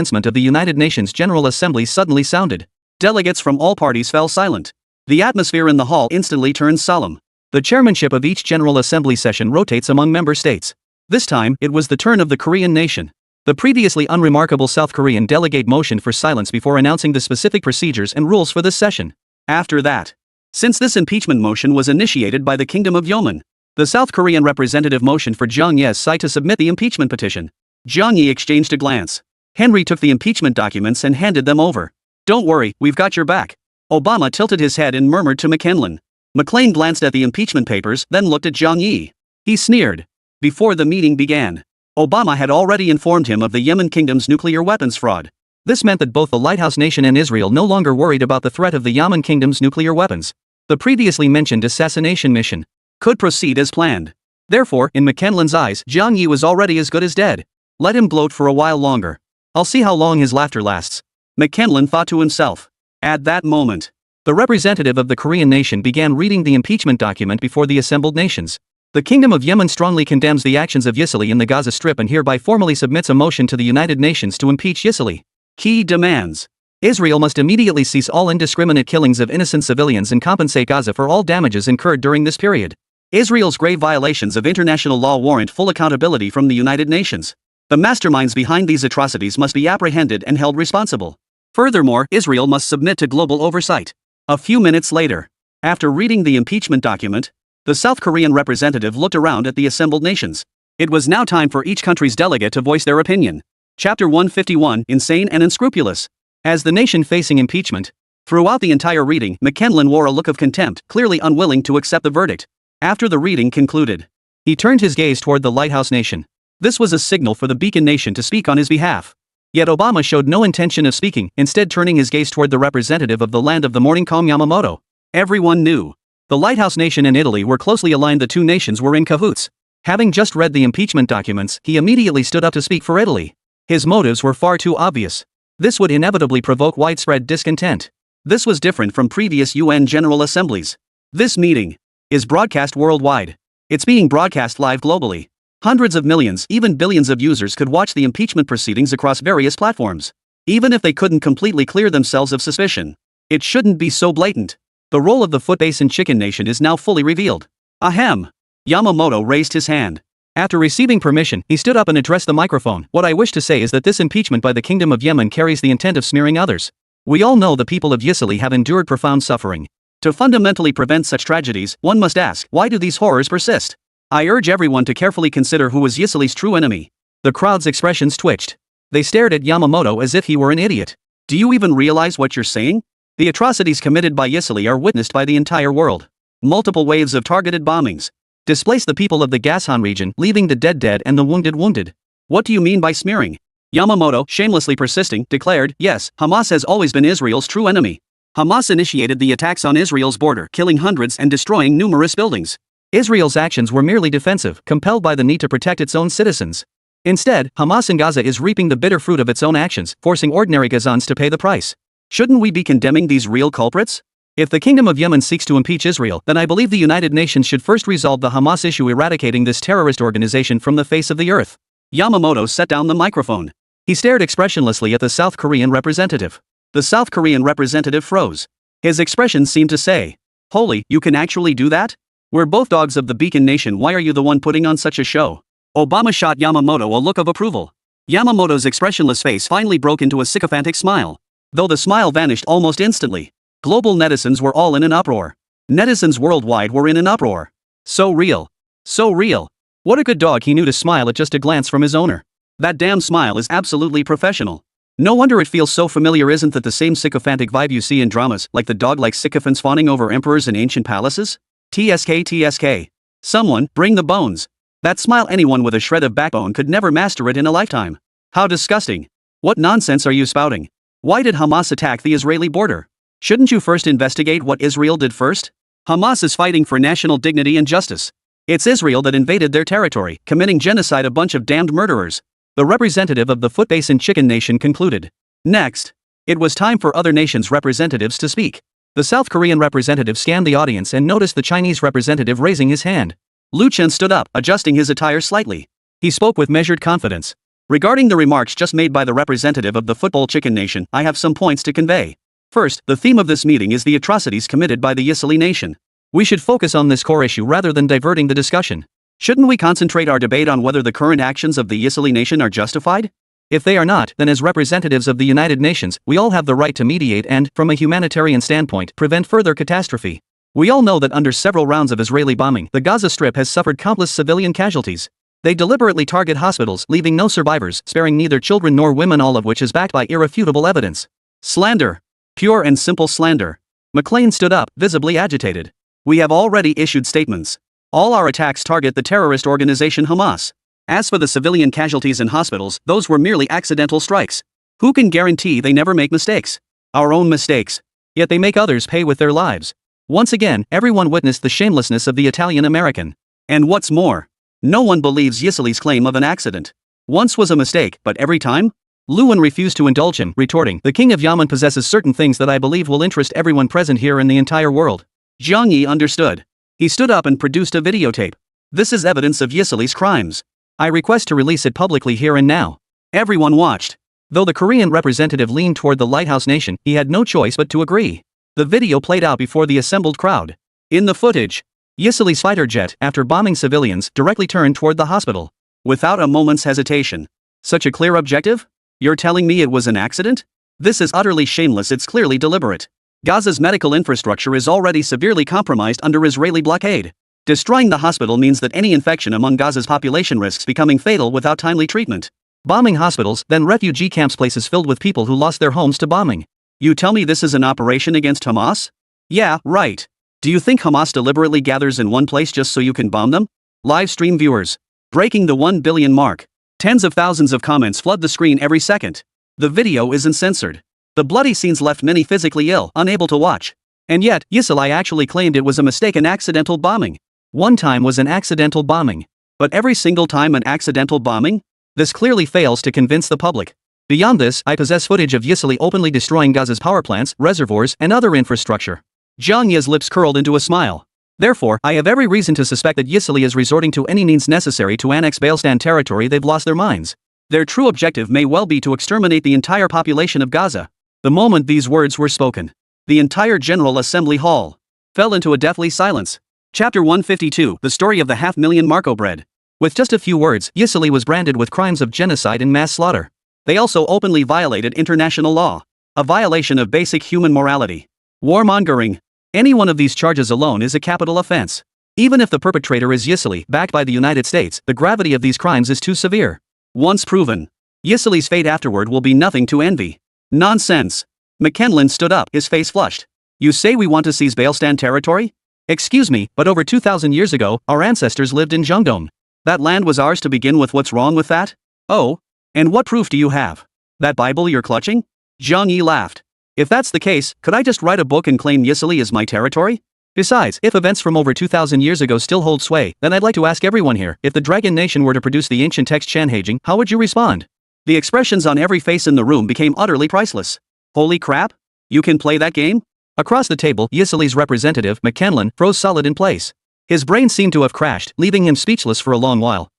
commencement of the United Nations General Assembly suddenly sounded. Delegates from all parties fell silent. The atmosphere in the hall instantly turned solemn. The chairmanship of each General Assembly session rotates among member states. This time, it was the turn of the Korean nation. The previously unremarkable South Korean delegate motioned for silence before announcing the specific procedures and rules for this session. After that, since this impeachment motion was initiated by the Kingdom of Yemen, the South Korean representative motioned for Jang Ye's side to submit the impeachment petition. Jang Ye exchanged a glance. Henry took the impeachment documents and handed them over. "Don't worry, we've got your back." Obama tilted his head and murmured to McKinley. McLean glanced at the impeachment papers, then looked at Jang Ye. He sneered. Before the meeting began, Obama had already informed him of the Yemen kingdom's nuclear weapons fraud. This meant that both the lighthouse nation and Israel no longer worried about the threat of the Yemen kingdom's nuclear weapons. The previously mentioned assassination mission could proceed as planned. Therefore, in McKinley's eyes, Jang Ye was already as good as dead. Let him gloat for a while longer. I'll see how long his laughter lasts. McKinley thought to himself. At that moment, the representative of the Korean nation began reading the impeachment document before the assembled nations. The Kingdom of Yemen strongly condemns the actions of Yisrael in the Gaza Strip and hereby formally submits a motion to the United Nations to impeach Yisrael. Key demands. Israel must immediately cease all indiscriminate killings of innocent civilians and compensate Gaza for all damages incurred during this period. Israel's grave violations of international law warrant full accountability from the United Nations. The masterminds behind these atrocities must be apprehended and held responsible. Furthermore, Israel must submit to global oversight. A few minutes later, after reading the impeachment document, the South Korean representative looked around at the assembled nations. It was now time for each country's delegate to voice their opinion. Chapter 151, Insane and Unscrupulous. As the nation facing impeachment, throughout the entire reading, McKinley wore a look of contempt, clearly unwilling to accept the verdict. After the reading concluded, he turned his gaze toward the lighthouse nation. This was a signal for the beacon nation to speak on his behalf. Yet Obama showed no intention of speaking, instead turning his gaze toward the representative of the land of the morning calm, Yamamoto. Everyone knew. The lighthouse nation and Italy were closely aligned. The two nations were in cahoots. Having just read the impeachment documents, he immediately stood up to speak for Italy. His motives were far too obvious. This would inevitably provoke widespread discontent. This was different from previous UN General Assemblies. This meeting is broadcast worldwide. It's being broadcast live globally. Hundreds of millions, even billions of users could watch the impeachment proceedings across various platforms. Even if they couldn't completely clear themselves of suspicion, it shouldn't be so blatant. The role of the Foot Basin Chicken Nation is now fully revealed. Ahem. Yamamoto raised his hand. After receiving permission, he stood up and addressed the microphone. What I wish to say is that this impeachment by the Kingdom of Yemen carries the intent of smearing others. We all know the people of Yisrael have endured profound suffering. To fundamentally prevent such tragedies, one must ask, why do these horrors persist? I urge everyone to carefully consider who was Yisrael's true enemy. The crowd's expressions twitched. They stared at Yamamoto as if he were an idiot. Do you even realize what you're saying? The atrocities committed by Yisrael are witnessed by the entire world. Multiple waves of targeted bombings displaced the people of the Ghassan region, leaving the dead and the wounded wounded. What do you mean by smearing? Yamamoto, shamelessly persisting, declared, yes, Hamas has always been Israel's true enemy. Hamas initiated the attacks on Israel's border, killing hundreds and destroying numerous buildings. Israel's actions were merely defensive, compelled by the need to protect its own citizens. Instead, Hamas in Gaza is reaping the bitter fruit of its own actions, forcing ordinary Gazans to pay the price. Shouldn't we be condemning these real culprits? If the Kingdom of Yemen seeks to impeach Israel, then I believe the United Nations should first resolve the Hamas issue, eradicating this terrorist organization from the face of the earth. Yamamoto set down the microphone. He stared expressionlessly at the South Korean representative. The South Korean representative froze. His expression seemed to say, "Holy, you can actually do that? We're both dogs of the Beacon Nation. Why are you the one putting on such a show?" Obama shot Yamamoto a look of approval. Yamamoto's expressionless face finally broke into a sycophantic smile. Though the smile vanished almost instantly, global netizens were all in an uproar. Netizens worldwide were in an uproar. So real. So real. What a good dog, he knew to smile at just a glance from his owner. That damn smile is absolutely professional. No wonder it feels so familiar. Isn't that the same sycophantic vibe you see in dramas, like the dog-like sycophants fawning over emperors in ancient palaces? TSK. Someone, bring the bones. That smile, anyone with a shred of backbone could never master it in a lifetime. How disgusting. What nonsense are you spouting? Why did Hamas attack the Israeli border? Shouldn't you first investigate what Israel did first? Hamas is fighting for national dignity and justice. It's Israel that invaded their territory, committing genocide, a bunch of damned murderers. The representative of the Foot Basin Chicken Nation concluded. Next, it was time for other nations' representatives to speak. The South Korean representative scanned the audience and noticed the Chinese representative raising his hand. Lu Chen stood up, adjusting his attire slightly. He spoke with measured confidence. Regarding the remarks just made by the representative of the football chicken nation, I have some points to convey. First, the theme of this meeting is the atrocities committed by the Yisili nation. We should focus on this core issue rather than diverting the discussion. Shouldn't we concentrate our debate on whether the current actions of the Yisili nation are justified? If they are not, then as representatives of the United Nations, we all have the right to mediate and, from a humanitarian standpoint, prevent further catastrophe. We all know that under several rounds of Israeli bombing, the Gaza Strip has suffered countless civilian casualties. They deliberately target hospitals, leaving no survivors, sparing neither children nor women, all of which is backed by irrefutable evidence. Slander. Pure and simple slander. McLean stood up, visibly agitated. We have already issued statements. All our attacks target the terrorist organization Hamas. As for the civilian casualties in hospitals, those were merely accidental strikes. Who can guarantee they never make mistakes? Our own mistakes. Yet they make others pay with their lives. Once again, everyone witnessed the shamelessness of the Italian American. And what's more, no one believes Yisili's claim of an accident. Once was a mistake, but every time? Lewin refused to indulge him, retorting, "The king of Yemen possesses certain things that I believe will interest everyone present here in the entire world." Zhang Yi understood. He stood up and produced a videotape. "This is evidence of Yisili's crimes. I request to release it publicly here and now." Everyone watched. Though the Korean representative leaned toward the lighthouse nation, he had no choice but to agree. The video played out before the assembled crowd. In the footage, Yisili's fighter jet, after bombing civilians, directly turned toward the hospital. Without a moment's hesitation. Such a clear objective? You're telling me it was an accident? This is utterly shameless, it's clearly deliberate. Gaza's medical infrastructure is already severely compromised under Israeli blockade. Destroying the hospital means that any infection among Gaza's population risks becoming fatal without timely treatment. Bombing hospitals, then refugee camps, places filled with people who lost their homes to bombing. You tell me this is an operation against Hamas? Yeah, right. Do you think Hamas deliberately gathers in one place just so you can bomb them? Live stream viewers. Breaking the 1 billion mark. Tens of thousands of comments flood the screen every second. The video isn't censored. The bloody scenes left many physically ill, unable to watch. And yet, Yisili actually claimed it was a mistaken accidental bombing. One time was an accidental bombing. But every single time an accidental bombing? This clearly fails to convince the public. Beyond this, I possess footage of Yisili openly destroying Gaza's power plants, reservoirs, and other infrastructure. Zhang Yi's lips curled into a smile. Therefore, I have every reason to suspect that Yisili is resorting to any means necessary to annex Palestine territory. They've lost their minds. Their true objective may well be to exterminate the entire population of Gaza. The moment these words were spoken, the entire General Assembly Hall fell into a deathly silence. Chapter 152, The Story of the 500,000 Marco Bread. With just a few words, Yisili was branded with crimes of genocide and mass slaughter. They also openly violated international law, a violation of basic human morality. Warmongering. Any one of these charges alone is a capital offense. Even if the perpetrator is Yisili, backed by the United States, the gravity of these crimes is too severe. Once proven, Yisili's fate afterward will be nothing to envy. Nonsense. McKenlin stood up, his face flushed. You say we want to seize Palestine territory? Excuse me, but over 2,000 years ago, our ancestors lived in Jungdong. That land was ours to begin with. What's wrong with that? Oh? And what proof do you have? That Bible you're clutching? Zhang Yi laughed. If that's the case, could I just write a book and claim Yisili as my territory? Besides, if events from over 2,000 years ago still hold sway, then I'd like to ask everyone here, if the Dragon Nation were to produce the ancient text Chanhaging, how would you respond? The expressions on every face in the room became utterly priceless. Holy crap? You can play that game? Across the table, Yisili's representative, McKenlin, froze solid in place. His brain seemed to have crashed, leaving him speechless for a long while.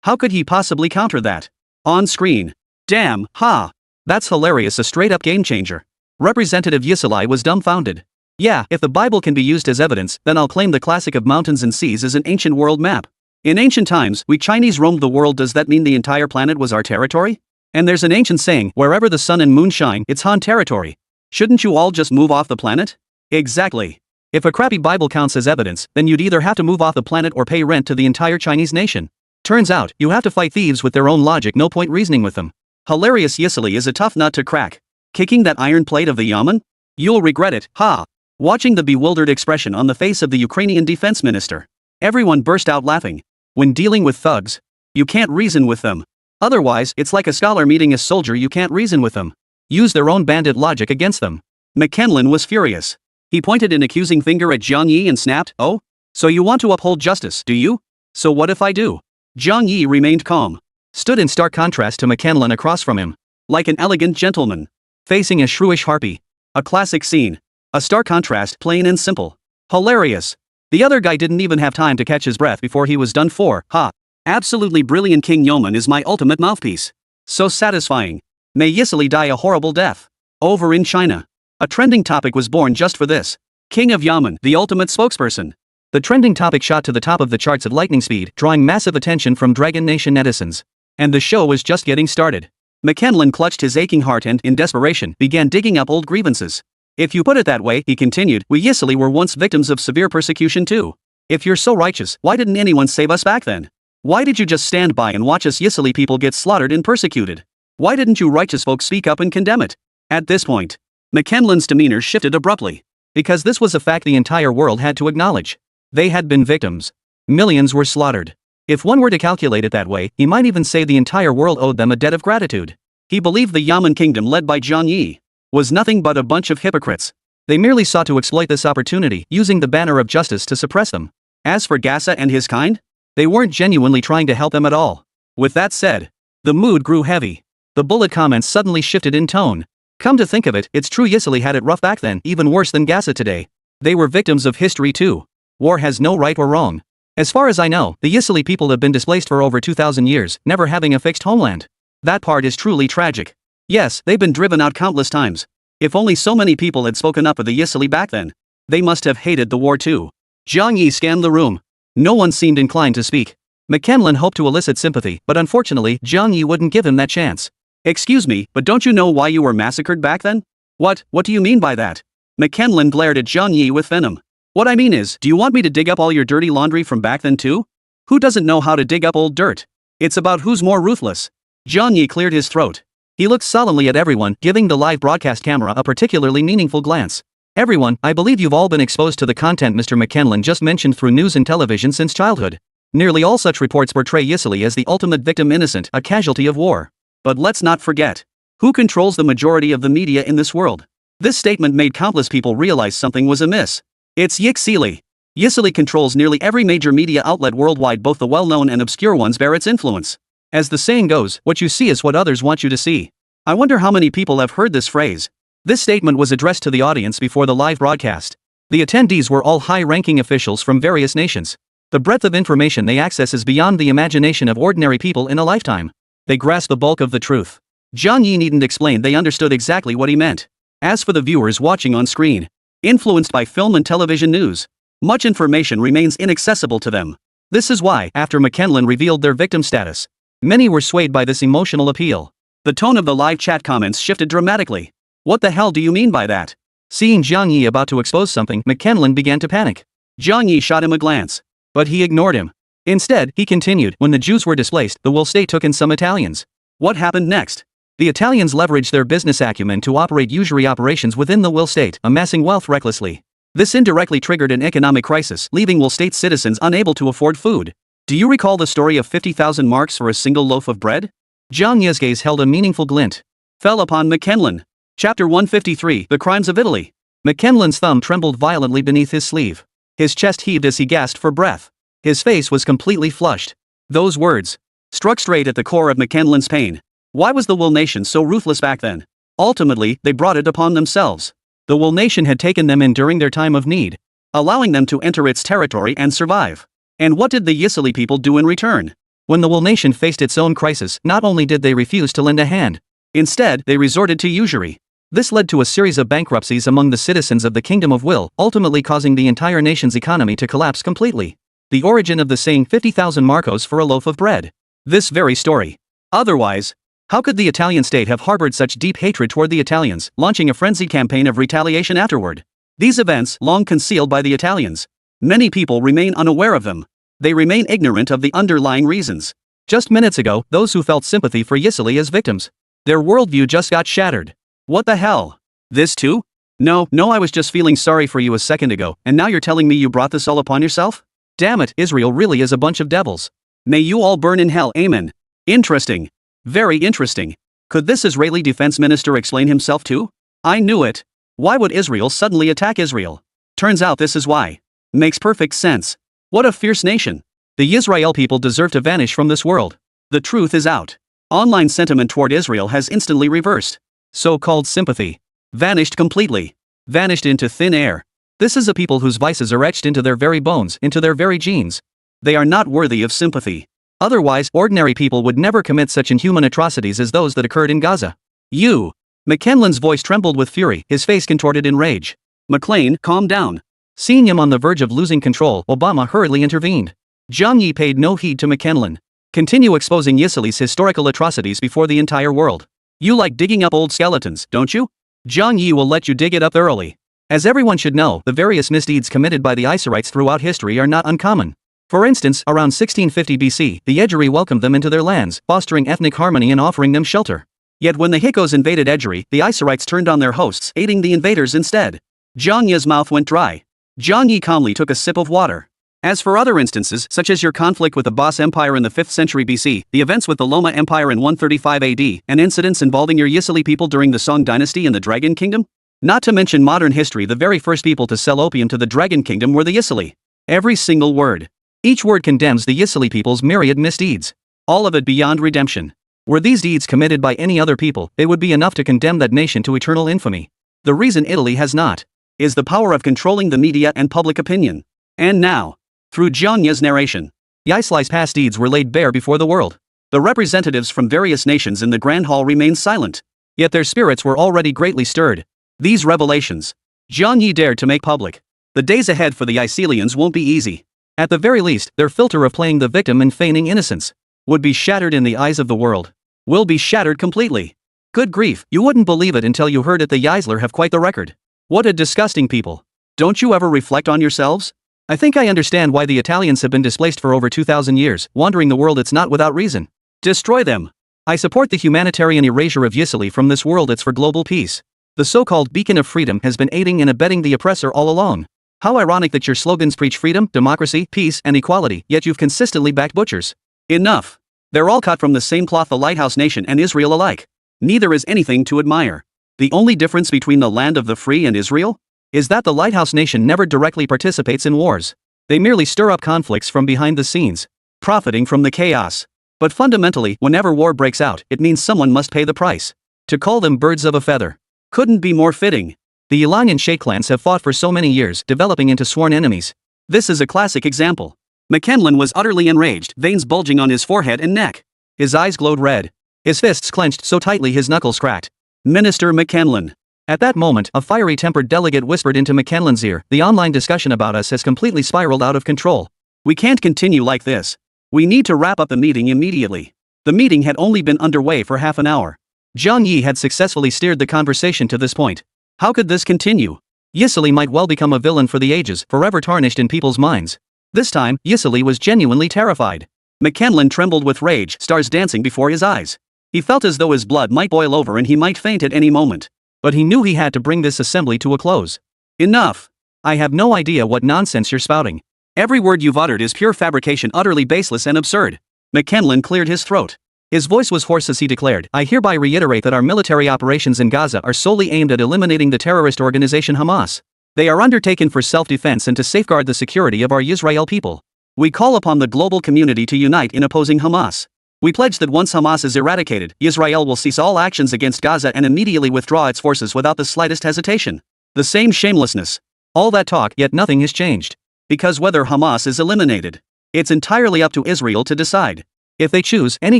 How could he possibly counter that? On screen. Damn, ha! That's hilarious, a straight-up game-changer. Representative Yisili was dumbfounded. Yeah, if the Bible can be used as evidence, then I'll claim the classic of mountains and seas as an ancient world map. In ancient times, we Chinese roamed the world. Does that mean the entire planet was our territory? And there's an ancient saying, wherever the sun and moon shine, it's Han territory. Shouldn't you all just move off the planet? Exactly. If a crappy Bible counts as evidence, then you'd either have to move off the planet or pay rent to the entire Chinese nation. Turns out, you have to fight thieves with their own logic, no point reasoning with them. Hilarious. Yisili is a tough nut to crack. Kicking that iron plate of the Yemen? You'll regret it, ha! Watching the bewildered expression on the face of the Ukrainian defense minister, everyone burst out laughing. When dealing with thugs, you can't reason with them. Otherwise, it's like a scholar meeting a soldier. You can't reason with them. Use their own bandit logic against them. McKenlin was furious. He pointed an accusing finger at Zhang Yi and snapped, "Oh? So you want to uphold justice, do you? So what if I do?" Zhang Yi remained calm, stood in stark contrast to McKenlin across from him, like an elegant gentleman facing a shrewish harpy. A classic scene. A stark contrast, plain and simple. Hilarious. The other guy didn't even have time to catch his breath before he was done for, ha. Absolutely brilliant King Yeoman is my ultimate mouthpiece. So satisfying. May Yisili die a horrible death. Over in China. A trending topic was born just for this. King of Yemen, the ultimate spokesperson. The trending topic shot to the top of the charts at lightning speed, drawing massive attention from Dragon Nation netizens. And the show was just getting started. McKenlin clutched his aching heart and, in desperation, began digging up old grievances. If you put it that way, he continued, we Yisili were once victims of severe persecution too. If you're so righteous, why didn't anyone save us back then? Why did you just stand by and watch us Yisili people get slaughtered and persecuted? Why didn't you righteous folk speak up and condemn it? At this point, McKenlin's demeanor shifted abruptly. Because this was a fact the entire world had to acknowledge. They had been victims. Millions were slaughtered. If one were to calculate it that way, he might even say the entire world owed them a debt of gratitude. He believed the Yamen kingdom led by Zhang Yi was nothing but a bunch of hypocrites. They merely sought to exploit this opportunity, using the banner of justice to suppress them. As for Gaza and his kind, they weren't genuinely trying to help them at all. With that said, the mood grew heavy. The bullet comments suddenly shifted in tone. Come to think of it, it's true Yisili had it rough back then, even worse than Gaza today. They were victims of history too. War has no right or wrong. As far as I know, the Yisili people have been displaced for over 2,000 years, never having a fixed homeland. That part is truly tragic. Yes, they've been driven out countless times. If only so many people had spoken up for the Yisili back then. They must have hated the war too. Zhang Yi scanned the room. No one seemed inclined to speak. McKenlin hoped to elicit sympathy, but unfortunately, Zhang Yi wouldn't give him that chance. Excuse me, but don't you know why you were massacred back then? What do you mean by that? McKenlin glared at Zhang Yi with venom. What I mean is, do you want me to dig up all your dirty laundry from back then too? Who doesn't know how to dig up old dirt? It's about who's more ruthless. Zhang Yi cleared his throat. He looked solemnly at everyone, giving the live broadcast camera a particularly meaningful glance. Everyone, I believe you've all been exposed to the content Mr. McKenlin just mentioned through news and television since childhood. Nearly all such reports portray Yisili as the ultimate victim innocent, a casualty of war. But let's not forget. Who controls the majority of the media in this world? This statement made countless people realize something was amiss. It's Yisili. Yisili controls nearly every major media outlet worldwide, both the well-known and obscure ones bear its influence. As the saying goes, what you see is what others want you to see. I wonder how many people have heard this phrase. This statement was addressed to the audience before the live broadcast. The attendees were all high-ranking officials from various nations. The breadth of information they access is beyond the imagination of ordinary people in a lifetime. They grasp the bulk of the truth. Zhang Yi needn't explain, they understood exactly what he meant. As for the viewers watching on screen, influenced by film and television news, much information remains inaccessible to them. This is why, after McKenlin revealed their victim status, many were swayed by this emotional appeal. The tone of the live chat comments shifted dramatically. What the hell do you mean by that? Seeing Zhang Yi about to expose something, McKenlin began to panic. Zhang Yi shot him a glance. But he ignored him. Instead, he continued, when the Jews were displaced, the Will state took in some Italians. What happened next? The Italians leveraged their business acumen to operate usury operations within the Will state, amassing wealth recklessly. This indirectly triggered an economic crisis, leaving Will state citizens unable to afford food. Do you recall the story of 50,000 marks for a single loaf of bread? Zhang Yi's gaze held a meaningful glint. Fell upon McKenlin. Chapter 153, The Crimes of Italy. McKenlin's thumb trembled violently beneath his sleeve. His chest heaved as he gasped for breath. His face was completely flushed. Those words struck straight at the core of McKenlin's pain. Why was the Will Nation so ruthless back then? Ultimately, they brought it upon themselves. The Will Nation had taken them in during their time of need, allowing them to enter its territory and survive. And what did the Yisili people do in return? When the Will Nation faced its own crisis, not only did they refuse to lend a hand, instead, they resorted to usury. This led to a series of bankruptcies among the citizens of the Kingdom of Will, ultimately causing the entire nation's economy to collapse completely. The origin of the saying 50,000 marcos for a loaf of bread. This very story. Otherwise, how could the Italian state have harbored such deep hatred toward the Italians, launching a frenzied campaign of retaliation afterward? These events, long concealed by the Italians, many people remain unaware of them. They remain ignorant of the underlying reasons. Just minutes ago, those who felt sympathy for Yisili as victims, their worldview just got shattered. What the hell? This too? No, I was just feeling sorry for you a second ago, and now you're telling me you brought this all upon yourself? Damn it, Israel really is a bunch of devils. May you all burn in hell, amen. Interesting. Very interesting. Could this Israeli defense minister explain himself too? I knew it. Why would Israel suddenly attack Israel? Turns out this is why. Makes perfect sense. What a fierce nation. The Israel people deserve to vanish from this world. The truth is out. Online sentiment toward Israel has instantly reversed. So-called sympathy. Vanished completely. Vanished into thin air. This is a people whose vices are etched into their very bones, into their very genes. They are not worthy of sympathy. Otherwise, ordinary people would never commit such inhuman atrocities as those that occurred in Gaza. You! McKinlin's voice trembled with fury, his face contorted in rage. McLean, calm down. Seeing him on the verge of losing control, Obama hurriedly intervened. Zhang Yi paid no heed to McKinlin. Continue exposing Yisili's historical atrocities before the entire world. You like digging up old skeletons, don't you? Zhang Yi will let you dig it up thoroughly. As everyone should know, the various misdeeds committed by the Isarites throughout history are not uncommon. For instance, around 1650 BC, the Ejiri welcomed them into their lands, fostering ethnic harmony and offering them shelter. Yet when the Hyksos invaded Ejiri, the Isarites turned on their hosts, aiding the invaders instead. Zhang Yi's mouth went dry. Zhang Yi calmly took a sip of water. As for other instances, such as your conflict with the Bas Empire in the 5th century BC, the events with the Loma Empire in 135 AD, and incidents involving your Yisili people during the Song dynasty and the Dragon Kingdom? Not to mention modern history, the very first people to sell opium to the Dragon Kingdom were the Yisili. Every single word. Each word condemns the Yisili people's myriad misdeeds. All of it beyond redemption. Were these deeds committed by any other people, it would be enough to condemn that nation to eternal infamy. The reason Italy has not is the power of controlling the media and public opinion. And now, through Zhang Yi's narration, Yisili's past deeds were laid bare before the world. The representatives from various nations in the Grand Hall remained silent. Yet their spirits were already greatly stirred. These revelations, Zhang Yi dared to make public. The days ahead for the Yisilians won't be easy. At the very least, their filter of playing the victim and feigning innocence would be shattered in the eyes of the world. Will be shattered completely. Good grief, you wouldn't believe it until you heard it. The Yisler have quite the record. What a disgusting people. Don't you ever reflect on yourselves? I think I understand why the Italians have been displaced for over 2,000 years, wandering the world. It's not without reason. Destroy them. I support the humanitarian erasure of Yisili from this world. It's for global peace. The so-called beacon of freedom has been aiding and abetting the oppressor all along. How ironic that your slogans preach freedom, democracy, peace, and equality, yet you've consistently backed butchers. Enough. They're all cut from the same cloth, the Lighthouse Nation and Israel alike. Neither is anything to admire. The only difference between the land of the free and Israel is that the Lighthouse Nation never directly participates in wars. They merely stir up conflicts from behind the scenes, profiting from the chaos. But fundamentally, whenever war breaks out, it means someone must pay the price. To call them birds of a feather couldn't be more fitting. The Ilan and Sheikh clans have fought for so many years, developing into sworn enemies. This is a classic example. McKinlin was utterly enraged, veins bulging on his forehead and neck. His eyes glowed red. His fists clenched so tightly his knuckles cracked. Minister McKinlin. At that moment, a fiery-tempered delegate whispered into McKinlin's ear, "The online discussion about us has completely spiraled out of control. We can't continue like this. We need to wrap up the meeting immediately." The meeting had only been underway for half an hour. Zhang Yi had successfully steered the conversation to this point. How could this continue? Yisili might well become a villain for the ages, forever tarnished in people's minds. This time, Yisili was genuinely terrified. McKinlin trembled with rage, stars dancing before his eyes. He felt as though his blood might boil over and he might faint at any moment. But he knew he had to bring this assembly to a close. Enough! I have no idea what nonsense you're spouting. Every word you've uttered is pure fabrication, utterly baseless and absurd. McKinlin cleared his throat. His voice was hoarse as he declared, "I hereby reiterate that our military operations in Gaza are solely aimed at eliminating the terrorist organization Hamas. They are undertaken for self-defense and to safeguard the security of our Israel people. We call upon the global community to unite in opposing Hamas. We pledge that once Hamas is eradicated, Israel will cease all actions against Gaza and immediately withdraw its forces without the slightest hesitation." The same shamelessness. All that talk, yet nothing has changed. Because whether Hamas is eliminated, it's entirely up to Israel to decide. If they choose, any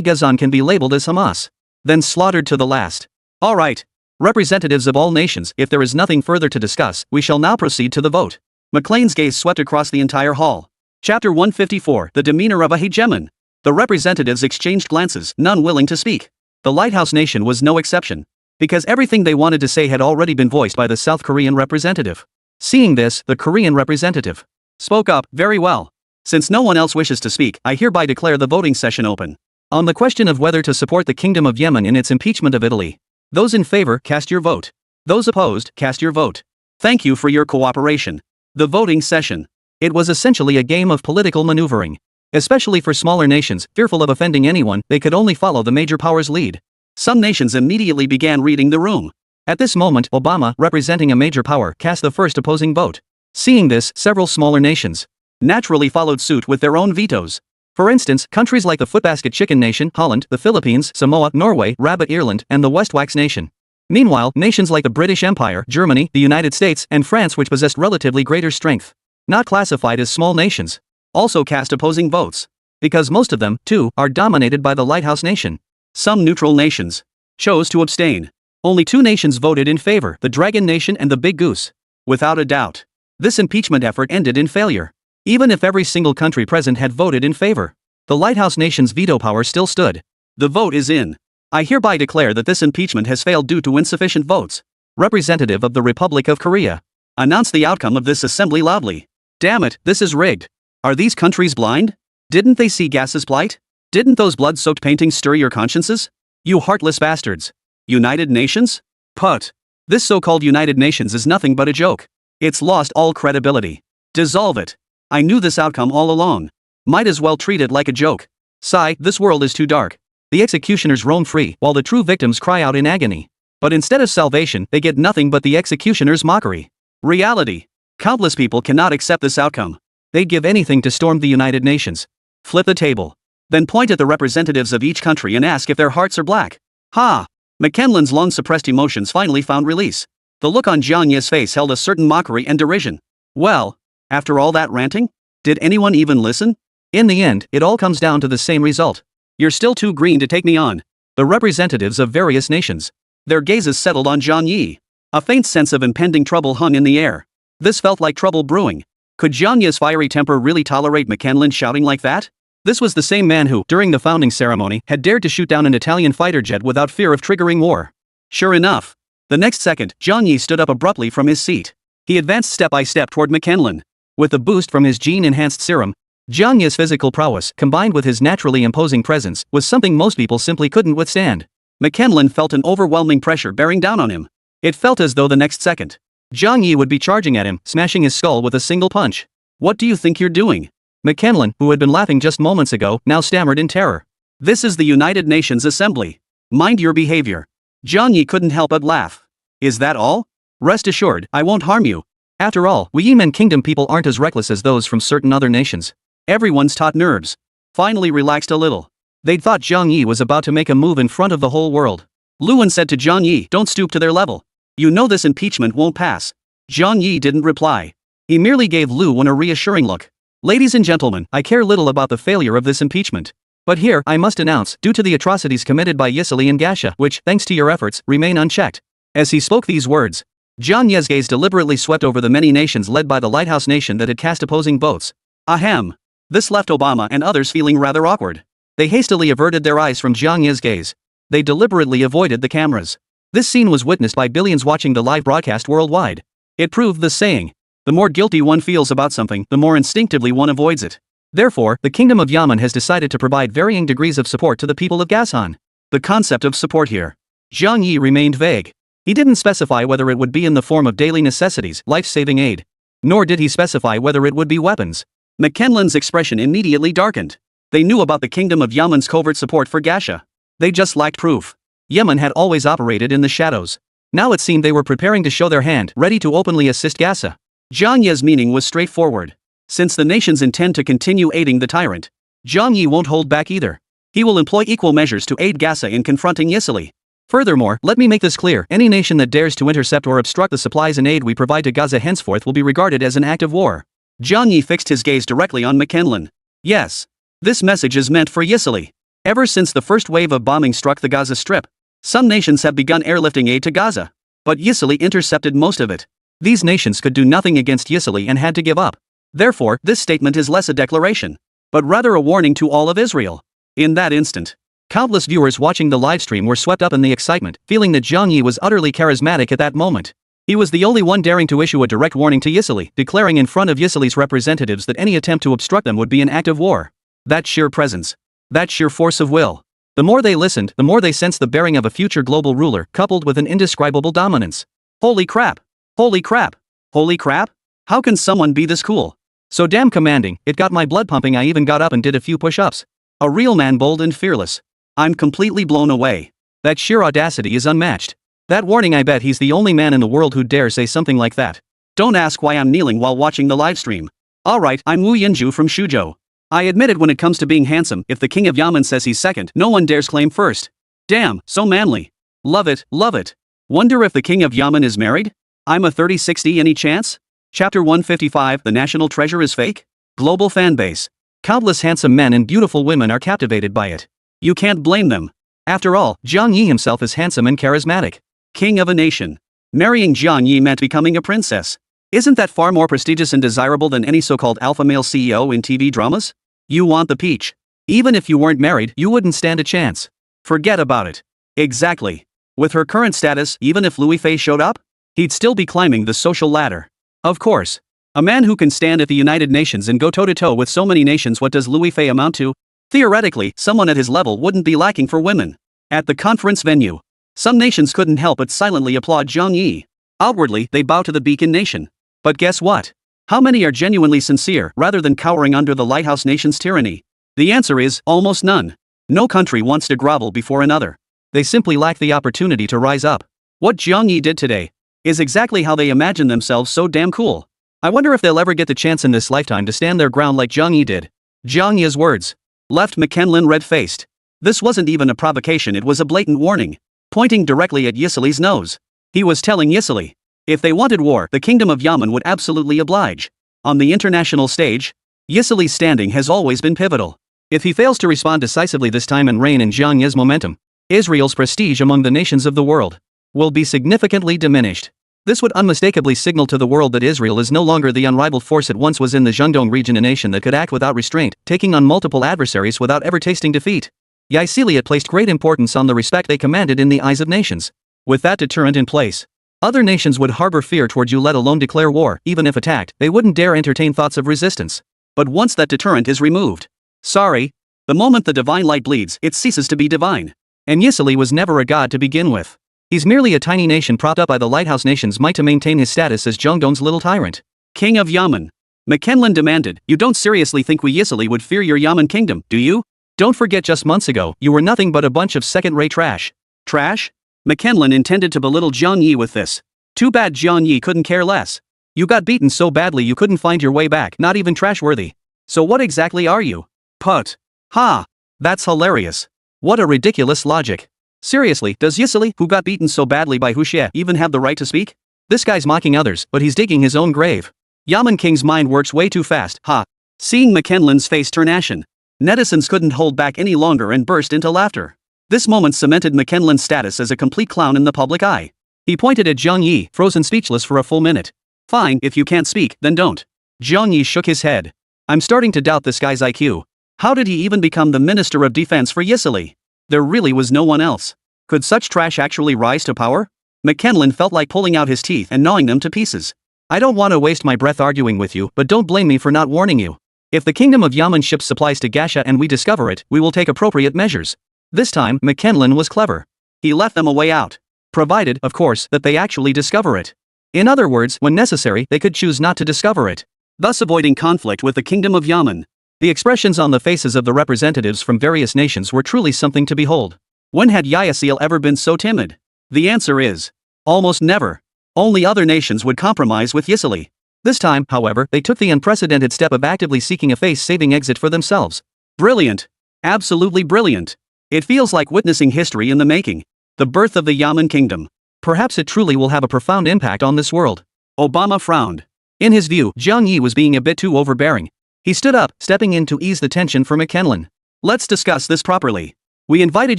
Gazan can be labeled as Hamas, then slaughtered to the last. All right. Representatives of all nations, if there is nothing further to discuss, we shall now proceed to the vote. McLean's gaze swept across the entire hall. Chapter 154, The Demeanor of a Hegemon. The representatives exchanged glances, none willing to speak. The Lighthouse Nation was no exception, because everything they wanted to say had already been voiced by the South Korean representative. Seeing this, the Korean representative spoke up. "Very well. Since no one else wishes to speak, I hereby declare the voting session open. On the question of whether to support the Kingdom of Yemen in its impeachment of Italy, those in favor, cast your vote. Those opposed, cast your vote. Thank you for your cooperation." The voting session. It was essentially a game of political maneuvering. Especially for smaller nations, fearful of offending anyone, they could only follow the major powers' lead. Some nations immediately began reading the room. At this moment, Obama, representing a major power, cast the first opposing vote. Seeing this, several smaller nations naturally followed suit with their own vetoes. For instance, countries like the Footbasket Chicken Nation, Holland, the Philippines, Samoa, Norway, Rabbit Ireland, and the Westwax Nation. Meanwhile, nations like the British Empire, Germany, the United States, and France, which possessed relatively greater strength, not classified as small nations, also cast opposing votes. Because most of them, too, are dominated by the lighthouse nation. Some neutral nations chose to abstain. Only 2 nations voted in favor, the Dragon Nation and the Big Goose. Without a doubt, this impeachment effort ended in failure. Even if every single country present had voted in favor, the lighthouse nation's veto power still stood. The vote is in. I hereby declare that this impeachment has failed due to insufficient votes. Representative of the Republic of Korea, announce the outcome of this assembly loudly. Damn it, this is rigged. Are these countries blind? Didn't they see Gas's plight? Didn't those blood-soaked paintings stir your consciences? You heartless bastards. United Nations? Put. This so-called United Nations is nothing but a joke. It's lost all credibility. Dissolve it. I knew this outcome all along. Might as well treat it like a joke. Sigh, this world is too dark. The executioners roam free while the true victims cry out in agony. But instead of salvation, they get nothing but the executioner's mockery. Reality. Countless people cannot accept this outcome. They'd give anything to storm the United Nations. Flip the table. Then point at the representatives of each country and ask if their hearts are black. Ha! McKinley's long-suppressed emotions finally found release. The look on Jiang Ye's face held a certain mockery and derision. Well, after all that ranting? Did anyone even listen? In the end, it all comes down to the same result. You're still too green to take me on. The representatives of various nations. Their gazes settled on Jiang Ye. A faint sense of impending trouble hung in the air. This felt like trouble brewing. Could Jiang Ye's fiery temper really tolerate McKinley shouting like that? This was the same man who, during the founding ceremony, had dared to shoot down an Italian fighter jet without fear of triggering war. Sure enough. The next second, Jiang Ye stood up abruptly from his seat. He advanced step by step toward McKinley. With a boost from his gene-enhanced serum, Jiang Ye's physical prowess, combined with his naturally imposing presence, was something most people simply couldn't withstand. McKinley felt an overwhelming pressure bearing down on him. It felt as though the next second, Jiang Ye would be charging at him, smashing his skull with a single punch. What do you think you're doing? McKinley, who had been laughing just moments ago, now stammered in terror. This is the United Nations Assembly. Mind your behavior. Jiang Ye couldn't help but laugh. Is that all? Rest assured, I won't harm you. After all, we Yemen Kingdom people aren't as reckless as those from certain other nations. Everyone's taut nerves finally relaxed a little. They'd thought Jiang Ye was about to make a move in front of the whole world. Luan said to Jiang Ye, don't stoop to their level. You know this impeachment won't pass. Jiang Ye didn't reply. He merely gave Luan a reassuring look. Ladies and gentlemen, I care little about the failure of this impeachment. But here, I must announce, due to the atrocities committed by Yisili and Gasha, which, thanks to your efforts, remain unchecked. As he spoke these words, Jiang Ye's gaze deliberately swept over the many nations led by the Lighthouse Nation that had cast opposing votes. Ahem. This left Obama and others feeling rather awkward. They hastily averted their eyes from Jiang Ye's gaze. They deliberately avoided the cameras. This scene was witnessed by billions watching the live broadcast worldwide. It proved the saying, the more guilty one feels about something, the more instinctively one avoids it. Therefore, the Kingdom of Yemen has decided to provide varying degrees of support to the people of Gashan. The concept of support here. Jiang Ye remained vague. He didn't specify whether it would be in the form of daily necessities, life-saving aid. Nor did he specify whether it would be weapons. McKinley's expression immediately darkened. They knew about the Kingdom of Yemen's covert support for Gasha. They just lacked proof. Yemen had always operated in the shadows. Now it seemed they were preparing to show their hand, ready to openly assist Gasha. Jiang Ye's meaning was straightforward. Since the nations intend to continue aiding the tyrant, Jiang Ye won't hold back either. He will employ equal measures to aid Gasha in confronting Yisili. Furthermore, let me make this clear, any nation that dares to intercept or obstruct the supplies and aid we provide to Gaza henceforth will be regarded as an act of war. Jiang Ye fixed his gaze directly on McKinley. Yes. This message is meant for Yisili. Ever since the first wave of bombing struck the Gaza Strip, some nations have begun airlifting aid to Gaza. But Yisili intercepted most of it. These nations could do nothing against Yisili and had to give up. Therefore, this statement is less a declaration, but rather a warning to all of Israel. In that instant, countless viewers watching the livestream were swept up in the excitement, feeling that Jiang Ye was utterly charismatic at that moment. He was the only one daring to issue a direct warning to Yisili, declaring in front of Yisili's representatives that any attempt to obstruct them would be an act of war. That sheer presence. That sheer force of will. The more they listened, the more they sensed the bearing of a future global ruler, coupled with an indescribable dominance. Holy crap! Holy crap! Holy crap! How can someone be this cool? So damn commanding, it got my blood pumping. I even got up and did a few push-ups. A real man, bold and fearless. I'm completely blown away. That sheer audacity is unmatched. That warning, I bet he's the only man in the world who dare say something like that. Don't ask why I'm kneeling while watching the livestream. Alright, I'm Wu Yinju from Shuzhou. I admit it, when it comes to being handsome, if the King of Yemen says he's second, no one dares claim first. Damn, so manly. Love it, love it. Wonder if the King of Yemen is married? I'm a 30-60, any chance? Chapter 155, The National Treasure is Fake? Global Fanbase. Countless handsome men and beautiful women are captivated by it. You can't blame them. After all, Jiang Yi himself is handsome and charismatic. King of a nation. Marrying Jiang Yi meant becoming a princess. Isn't that far more prestigious and desirable than any so-called alpha male CEO in TV dramas? You want the peach. Even if you weren't married, you wouldn't stand a chance. Forget about it. Exactly. With her current status, even if Louis Fei showed up, he'd still be climbing the social ladder. Of course. A man who can stand at the United Nations and go toe-to-toe with so many nations, what does Louis Fei amount to? Theoretically, someone at his level wouldn't be lacking for women. At the conference venue, some nations couldn't help but silently applaud Jiang Yi. Outwardly, they bow to the beacon nation. But guess what? How many are genuinely sincere rather than cowering under the lighthouse nation's tyranny? The answer is, almost none. No country wants to grovel before another. They simply lack the opportunity to rise up. What Jiang Yi did today is exactly how they imagine themselves so damn cool. I wonder if they'll ever get the chance in this lifetime to stand their ground like Jiang Yi did. Jiang Yi's words left McKenlin red-faced. This wasn't even a provocation, it was a blatant warning, pointing directly at Yisili's nose. He was telling Yisili, if they wanted war, the kingdom of Yamen would absolutely oblige. On the international stage, Yisili's standing has always been pivotal. If he fails to respond decisively this time and rein in Jiang Yi's momentum, Israel's prestige among the nations of the world will be significantly diminished. This would unmistakably signal to the world that Israel is no longer the unrivaled force it once was in the Guangdong region, a nation that could act without restraint, taking on multiple adversaries without ever tasting defeat. Yisili had placed great importance on the respect they commanded in the eyes of nations. With that deterrent in place, other nations would harbor fear towards you, let alone declare war. Even if attacked, they wouldn't dare entertain thoughts of resistance. But once that deterrent is removed, sorry, the moment the divine light bleeds, it ceases to be divine. And Yisili was never a god to begin with. He's merely a tiny nation propped up by the lighthouse nation's might to maintain his status as Guangdong's little tyrant. King of Yamen. McKenlin demanded, you don't seriously think we Yisili would fear your Yamen kingdom, do you? Don't forget just months ago, you were nothing but a bunch of second-rate trash. Trash? McKenlin intended to belittle Jiang Yi with this. Too bad Jiang Yi couldn't care less. You got beaten so badly you couldn't find your way back, not even trash-worthy. So what exactly are you? Put. Ha! That's hilarious. What a ridiculous logic. Seriously, does Yisili, who got beaten so badly by Huxie, even have the right to speak? This guy's mocking others, but he's digging his own grave. Yamen King's mind works way too fast, ha. Seeing McKenlin's face turn ashen, netizens couldn't hold back any longer and burst into laughter. This moment cemented McKenlin's status as a complete clown in the public eye. He pointed at Jiang Yi, frozen speechless for a full minute. Fine, if you can't speak, then don't. Jiang Yi shook his head. I'm starting to doubt this guy's IQ. How did he even become the Minister of Defense for Yisili? There really was no one else. Could such trash actually rise to power? McKenlin felt like pulling out his teeth and gnawing them to pieces. I don't want to waste my breath arguing with you, but don't blame me for not warning you. If the Kingdom of Yamen ships supplies to Gasha and we discover it, we will take appropriate measures. This time, McKenlin was clever. He left them a way out. Provided, of course, that they actually discover it. In other words, when necessary, they could choose not to discover it, thus avoiding conflict with the Kingdom of Yamen. The expressions on the faces of the representatives from various nations were truly something to behold. When had Yisil ever been so timid? The answer is almost never. Only other nations would compromise with Yisili. This time, however, they took the unprecedented step of actively seeking a face-saving exit for themselves. Brilliant. Absolutely brilliant. It feels like witnessing history in the making. The birth of the Yamen Kingdom. Perhaps it truly will have a profound impact on this world. Obama frowned. In his view, Jiang Yi was being a bit too overbearing. He stood up, stepping in to ease the tension for McKenlin. Let's discuss this properly. We invited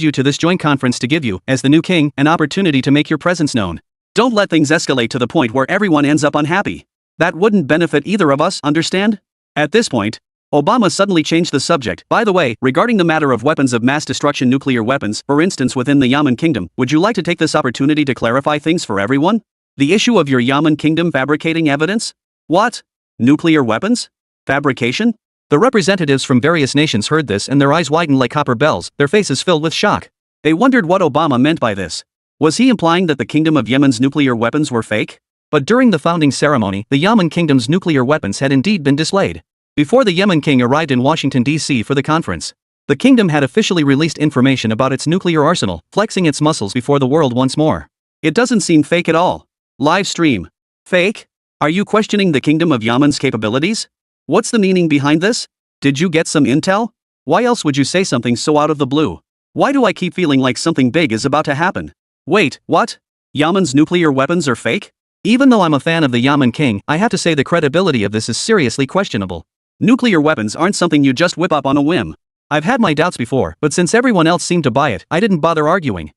you to this joint conference to give you, as the new king, an opportunity to make your presence known. Don't let things escalate to the point where everyone ends up unhappy. That wouldn't benefit either of us, understand? At this point, Obama suddenly changed the subject. By the way, regarding the matter of weapons of mass destruction, nuclear weapons, for instance within the Yamen Kingdom, would you like to take this opportunity to clarify things for everyone? The issue of your Yamen Kingdom fabricating evidence? What? Nuclear weapons? Fabrication? The representatives from various nations heard this and their eyes widened like copper bells, their faces filled with shock. They wondered what Obama meant by this. Was he implying that the Kingdom of Yemen's nuclear weapons were fake? But during the founding ceremony, the Yamen Kingdom's nuclear weapons had indeed been displayed. Before the Yemen king arrived in Washington, D.C. for the conference, the kingdom had officially released information about its nuclear arsenal, flexing its muscles before the world once more. It doesn't seem fake at all. Live stream. Fake? Are you questioning the Kingdom of Yemen's capabilities? What's the meaning behind this? Did you get some intel? Why else would you say something so out of the blue? Why do I keep feeling like something big is about to happen? Wait, what? Yemen's nuclear weapons are fake? Even though I'm a fan of the Yamen king, I have to say the credibility of this is seriously questionable. Nuclear weapons aren't something you just whip up on a whim. I've had my doubts before, but since everyone else seemed to buy it, I didn't bother arguing.